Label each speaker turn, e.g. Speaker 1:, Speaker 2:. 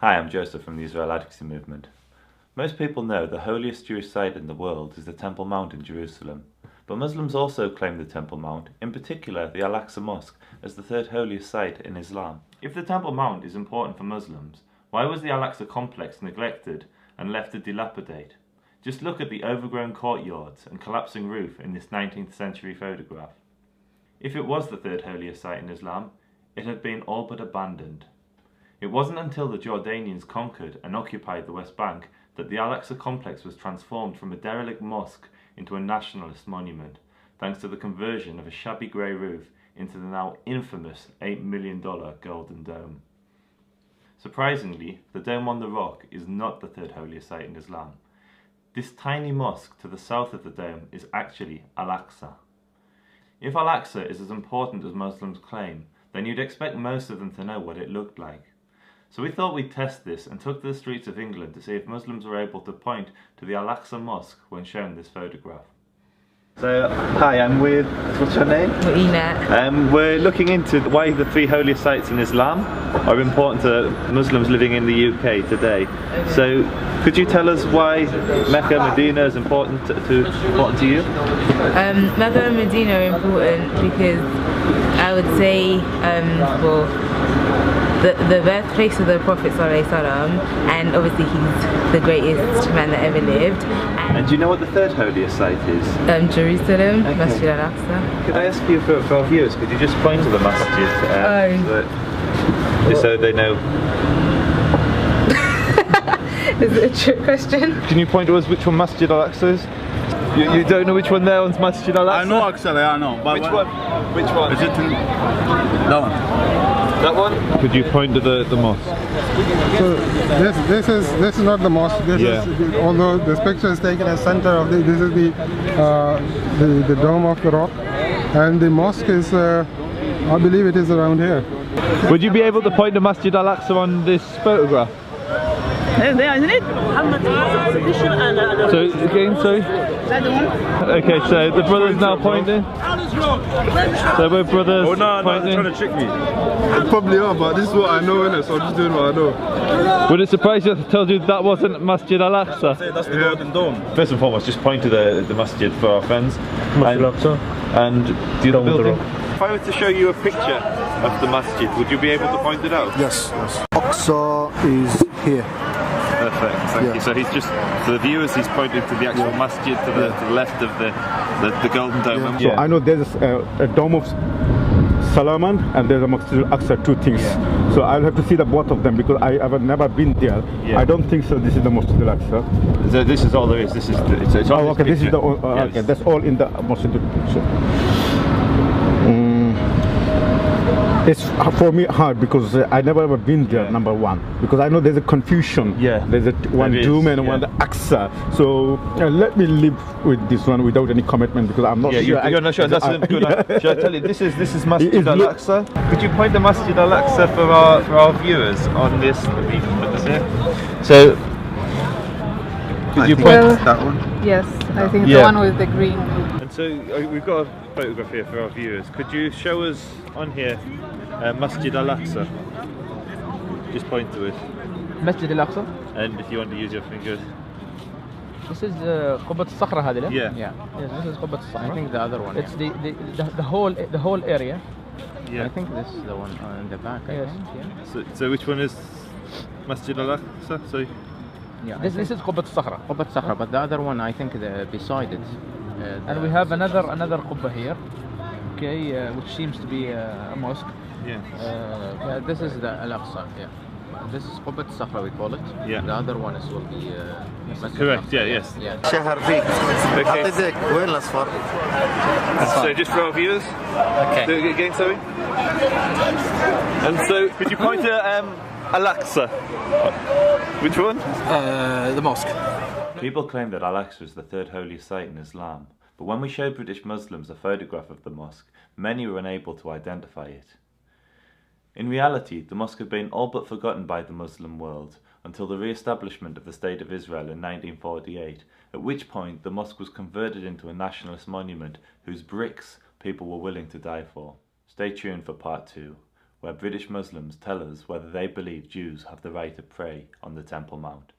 Speaker 1: Hi, I'm Joseph from the Israel Advocacy Movement. Most people know the holiest Jewish site in the world is the Temple Mount in Jerusalem, but Muslims also claim the Temple Mount, in particular the al-Aqsa Mosque, as the third holiest site in Islam. If the Temple Mount is important for Muslims, why was the al-Aqsa complex neglected and left to dilapidate? Just look at the overgrown courtyards and collapsing roof in this 19th century photograph. If it was the third holiest site in Islam, it had been all but abandoned. It wasn't until the Jordanians conquered and occupied the West Bank that the al-Aqsa complex was transformed from a derelict mosque into a nationalist monument, thanks to the conversion of a shabby grey roof into the now infamous $8 million Golden Dome. Surprisingly, the Dome on the Rock is not the third holiest site in Islam. This tiny mosque to the south of the dome is actually al-Aqsa. If al-Aqsa is as important as Muslims claim, then you'd expect most of them to know what it looked like. So we thought we'd test this and took to the streets of England to see if Muslims were able to point to the al-Aqsa mosque when shown this photograph. So, hi, I'm with, what's your name?
Speaker 2: Mu'ina.
Speaker 1: We're looking into why the three holiest sites in Islam are important to Muslims living in the UK today.
Speaker 2: Okay.
Speaker 1: So, could you tell us why Mecca and Medina is important to you?
Speaker 2: Mecca and Medina are important because I would say, the birthplace of the Prophet ﷺ, and obviously he's the greatest man that ever lived.
Speaker 1: And do you know what the third holiest site is?
Speaker 2: Jerusalem,
Speaker 1: okay.
Speaker 2: Masjid al-Aqsa.
Speaker 1: Could I ask you for our viewers, could you just point to the masjid just so they know?
Speaker 2: Is it a trick question?
Speaker 1: Can you point to us which one Masjid al-Aqsa is? You don't know which one there one's Masjid al-Aqsa?
Speaker 3: I know actually, I know. But
Speaker 1: which one? Which one?
Speaker 3: Is it that one?
Speaker 1: That one? Could you point to the mosque?
Speaker 4: So this is not the mosque. This is, although this picture is taken as center of this is the dome of the rock, and the mosque is I believe it is around here.
Speaker 1: Would you be able to point to Masjid al-Aqsa on this photograph?
Speaker 5: There, isn't it?
Speaker 1: So again, sorry? Okay, so the brother's now pointing. So we're brothers pointing.
Speaker 3: Trying to trick me. Probably are, but this is what I know, innit? So I'm just doing what I know.
Speaker 1: Would it surprise you if I told you that wasn't Masjid al-Aqsa?
Speaker 3: That's the Golden Dome.
Speaker 1: First and foremost, just point to the masjid for our friends. Masjid al-Aqsa. And the other building. If I were to show you a picture of the masjid, would you be able to point it out?
Speaker 6: Yes. Aqsa is here.
Speaker 1: Perfect, thank you. So he's just, for the viewers, he's pointing to the actual masjid to the left of the Golden Dome.
Speaker 6: So I know there's a Dome of Solomon and there's a Masjid al-Aqsa, two things. So I'll have to see the both of them because I have never been there. I don't think so. This is the Masjid al-Aqsa.
Speaker 1: So this is all there is. This is it's
Speaker 6: oh, okay. This is the okay. That's all in the Masjid al-Aqsa. It's for me hard because I never ever been there. Number one, because I know there's a confusion. There's one Doom and one Aqsa. So let me live with this one without any commitment because I'm not sure.
Speaker 1: You're not sure. That's good. Should I tell you? This is Masjid al-Aqsa. Could you point the Masjid al-Aqsa for our viewers on this? We can put this here. So could you point that one?
Speaker 7: Yes, I think the one with the green.
Speaker 1: And so we've got a photograph here for our viewers. Could you show us on here Masjid al-Aqsa? Just point to it.
Speaker 8: Masjid al-Aqsa?
Speaker 1: And if you want to use your fingers.
Speaker 8: This is Qubbat al-Sakhra هذه.
Speaker 1: Yeah.
Speaker 8: Yes, this is Qubbat al-Sakhra.
Speaker 5: I think the other one.
Speaker 8: It's the whole area.
Speaker 5: I think this is the one in the back.
Speaker 8: Yes.
Speaker 1: So which one is Masjid al-Aqsa? So
Speaker 8: this is Qubbat al-Sakhra.
Speaker 5: Qubbat al-Sakhra, but the other one I think beside it.
Speaker 8: And we have another Qubba here, okay, which seems to be a mosque.
Speaker 5: This is the al-Aqsa. This is Qubbat al-Sakhra, we call it. The other one will be
Speaker 1: correct. Yes.
Speaker 6: شهر فيك. أعطيك وين الأصفر؟
Speaker 1: So just for our viewers.
Speaker 5: Okay.
Speaker 1: Do it again, sorry. And so could you point to al-Aqsa? Which one?
Speaker 8: The mosque.
Speaker 1: People claim that al-Aqsa is the third holiest site in Islam, but when we showed British Muslims a photograph of the mosque, many were unable to identify it. In reality, the mosque had been all but forgotten by the Muslim world until the re-establishment of the State of Israel in 1948, at which point the mosque was converted into a nationalist monument whose bricks people were willing to die for. Stay tuned for part 2. where British Muslims tell us whether they believe Jews have the right to pray on the Temple Mount.